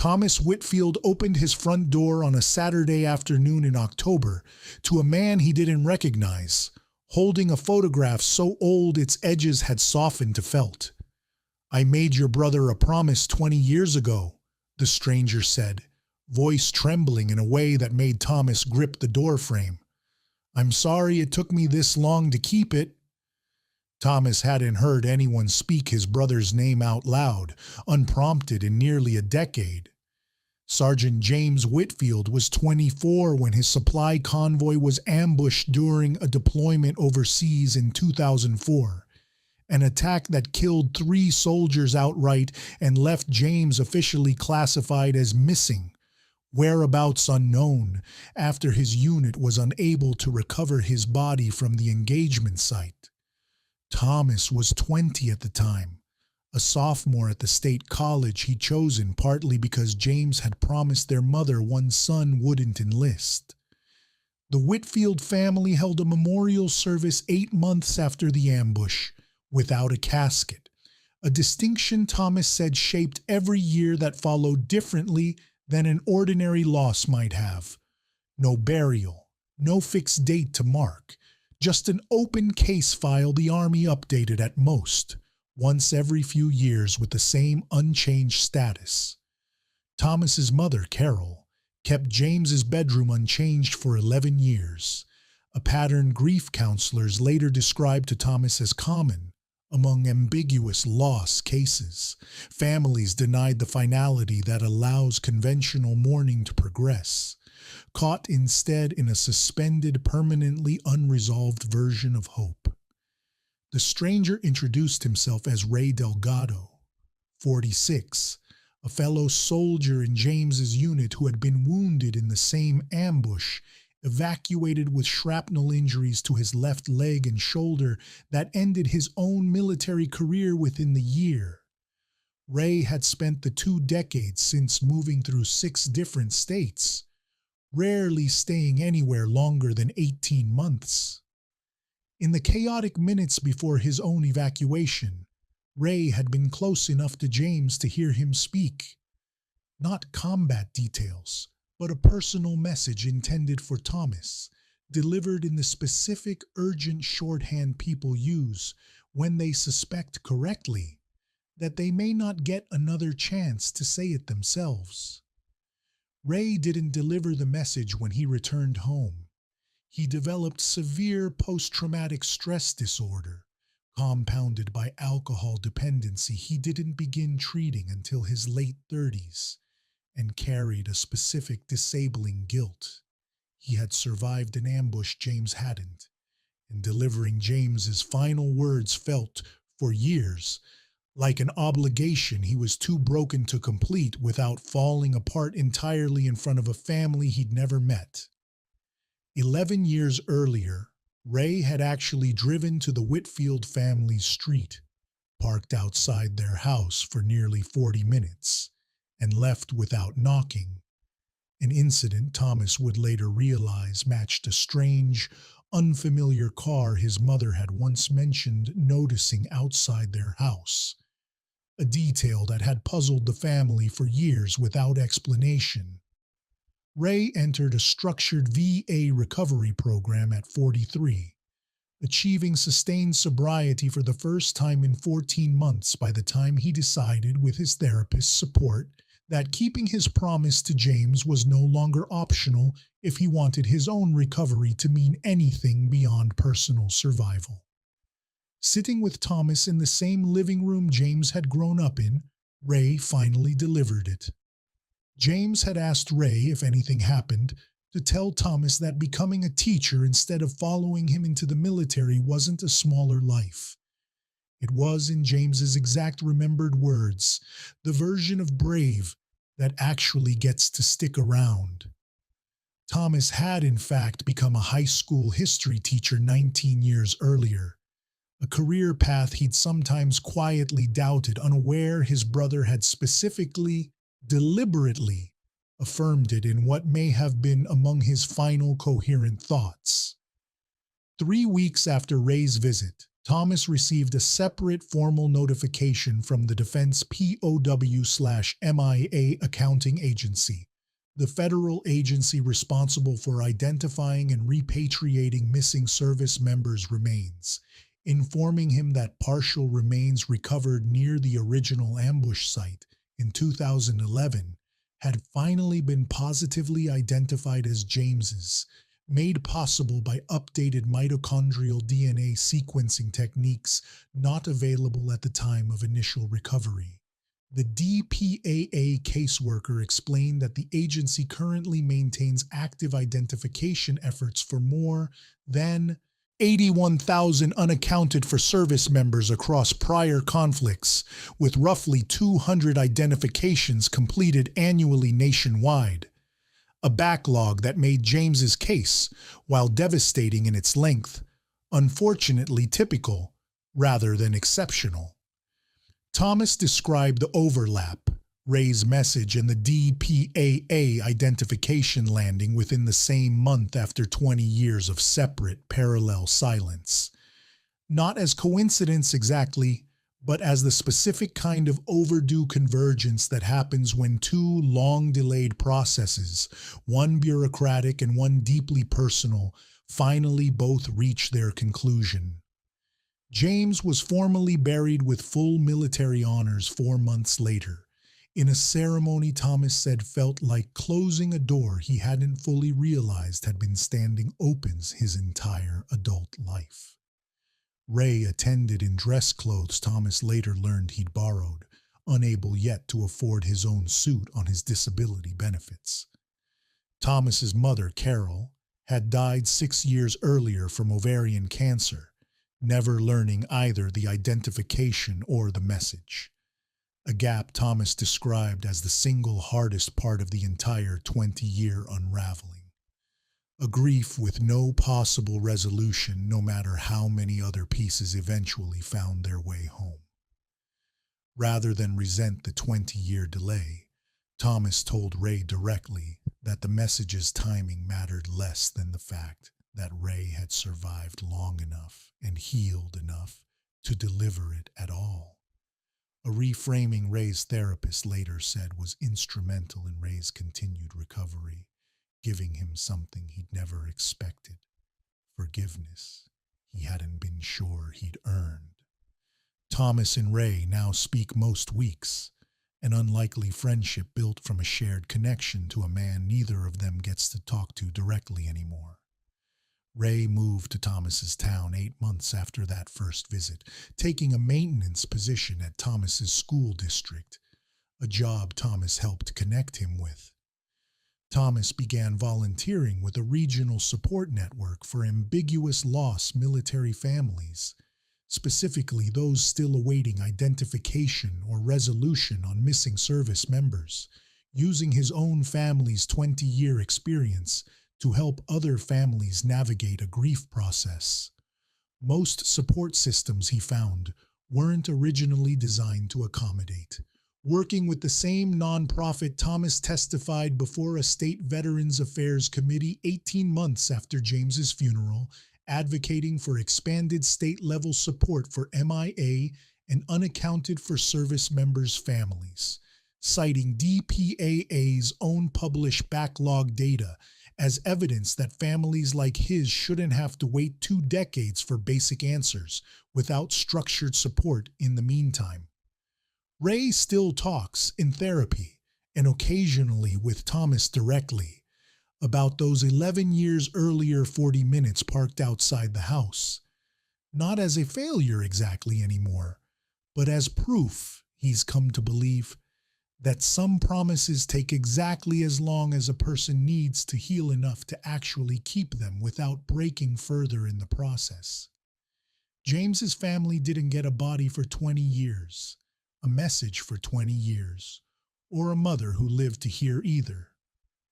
Thomas Whitfield opened his front door on a Saturday afternoon in October to a man he didn't recognize, holding a photograph so old its edges had softened to felt. "I made your brother a promise 20 years ago," the stranger said, voice trembling in a way that made Thomas grip the doorframe. "I'm sorry it took me this long to keep it." Thomas hadn't heard anyone speak his brother's name out loud, unprompted, in nearly a decade. Sergeant James Whitfield was 24 when his supply convoy was ambushed during a deployment overseas in 2004, an attack that killed 3 soldiers outright and left James officially classified as missing, whereabouts unknown, after his unit was unable to recover his body from the engagement site. Thomas was 20 at the time, a sophomore at the state college he'd chosen partly because James had promised their mother one son wouldn't enlist. The Whitfield family held a memorial service 8 months after the ambush, without a casket, a distinction Thomas said shaped every year that followed differently than an ordinary loss might have. No burial, no fixed date to mark, just an open case file the Army updated at most, once every few years with the same unchanged status. Thomas's mother, Carol, kept James's bedroom unchanged for 11 years, a pattern grief counselors later described to Thomas as common among ambiguous loss cases. Families denied the finality that allows conventional mourning to progress, caught instead in a suspended, permanently unresolved version of hope. The stranger introduced himself as Ray Delgado, 46, a fellow soldier in James's unit who had been wounded in the same ambush, evacuated with shrapnel injuries to his left leg and shoulder that ended his own military career within the year. Ray had spent the 2 decades since moving through 6 different states, rarely staying anywhere longer than 18 months. In the chaotic minutes before his own evacuation, Ray had been close enough to James to hear him speak. Not combat details, but a personal message intended for Thomas, delivered in the specific, urgent shorthand people use when they suspect correctly that they may not get another chance to say it themselves. Ray didn't deliver the message when he returned home. He developed severe post-traumatic stress disorder, compounded by alcohol dependency he didn't begin treating until his late 30s, and carried a specific disabling guilt. He had survived an ambush James hadn't, and delivering James's final words felt, for years, like an obligation he was too broken to complete without falling apart entirely in front of a family he'd never met. 11 years earlier, Ray had actually driven to the Whitfield family's street, parked outside their house for nearly 40 minutes, and left without knocking, an incident Thomas would later realize matched a strange, unfamiliar car his mother had once mentioned noticing outside their house, a detail that had puzzled the family for years without explanation. Ray entered a structured VA recovery program at 43, achieving sustained sobriety for the first time in 14 months by the time he decided, with his therapist's support, that keeping his promise to James was no longer optional if he wanted his own recovery to mean anything beyond personal survival. Sitting with Thomas in the same living room James had grown up in, Ray finally delivered it. James had asked Ray, if anything happened, to tell Thomas that becoming a teacher instead of following him into the military wasn't a smaller life. It was, in James's exact remembered words, the version of brave that actually gets to stick around. Thomas had, in fact, become a high school history teacher 19 years earlier, a career path he'd sometimes quietly doubted, unaware his brother had specifically, deliberately affirmed it in what may have been among his final coherent thoughts. 3 weeks after Ray's visit, Thomas received a separate formal notification from the Defense POW/MIA Accounting Agency, the federal agency responsible for identifying and repatriating missing service members' remains, informing him that partial remains recovered near the original ambush site in 2011 had finally been positively identified as James's, made possible by updated mitochondrial DNA sequencing techniques not available at the time of initial recovery. The DPAA caseworker explained that the agency currently maintains active identification efforts for more than 81,000 unaccounted for service members across prior conflicts, with roughly 200 identifications completed annually nationwide. A backlog that made James's case, while devastating in its length, unfortunately typical rather than exceptional. Thomas described the overlap, Ray's message and the DPAA identification landing within the same month after 20 years of separate, parallel silence. Not as coincidence exactly, but as the specific kind of overdue convergence that happens when two long-delayed processes, one bureaucratic and one deeply personal, finally both reach their conclusion. James was formally buried with full military honors 4 months later, in a ceremony Thomas said felt like closing a door he hadn't fully realized had been standing open his entire adult life. Ray attended in dress clothes Thomas later learned he'd borrowed, unable yet to afford his own suit on his disability benefits. Thomas's mother, Carol, had died 6 years earlier from ovarian cancer, never learning either the identification or the message. A gap Thomas described as the single hardest part of the entire 20-year unraveling. A grief with no possible resolution, no matter how many other pieces eventually found their way home. Rather than resent the 20-year delay, Thomas told Ray directly that the message's timing mattered less than the fact that Ray had survived long enough and healed enough to deliver it at all. A reframing Ray's therapist later said was instrumental in Ray's continued recovery, giving him something he'd never expected: forgiveness he hadn't been sure he'd earned. Thomas and Ray now speak most weeks, an unlikely friendship built from a shared connection to a man neither of them gets to talk to directly anymore. Ray moved to Thomas's town 8 months after that first visit, taking a maintenance position at Thomas's school district, a job Thomas helped connect him with. Thomas began volunteering with a regional support network for ambiguous loss military families, specifically those still awaiting identification or resolution on missing service members, using his own family's 20-year experience to help other families navigate a grief process. Most support systems, he found, weren't originally designed to accommodate. Working with the same nonprofit, Thomas testified before a state Veterans Affairs Committee 18 months after James's funeral, advocating for expanded state-level support for MIA and unaccounted for service members' families, citing DPAA's own published backlog data as evidence that families like his shouldn't have to wait 2 decades for basic answers without structured support in the meantime. Ray still talks in therapy and occasionally with Thomas directly about those 11 years earlier 40 minutes parked outside the house, not as a failure exactly anymore, but as proof, he's come to believe, that some promises take exactly as long as a person needs to heal enough to actually keep them without breaking further in the process. James's family didn't get a body for 20 years, a message for 20 years, or a mother who lived to hear either.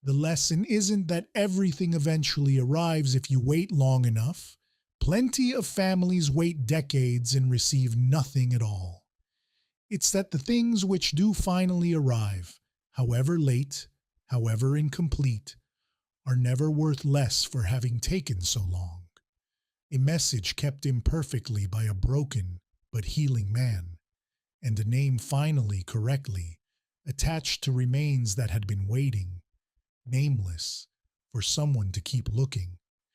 The lesson isn't that everything eventually arrives if you wait long enough. Plenty of families wait decades and receive nothing at all. It's that the things which do finally arrive, however late, however incomplete, are never worth less for having taken so long. a message kept imperfectly by a broken but healing man, and a name finally correctly attached to remains that had been waiting, nameless, for someone to keep looking.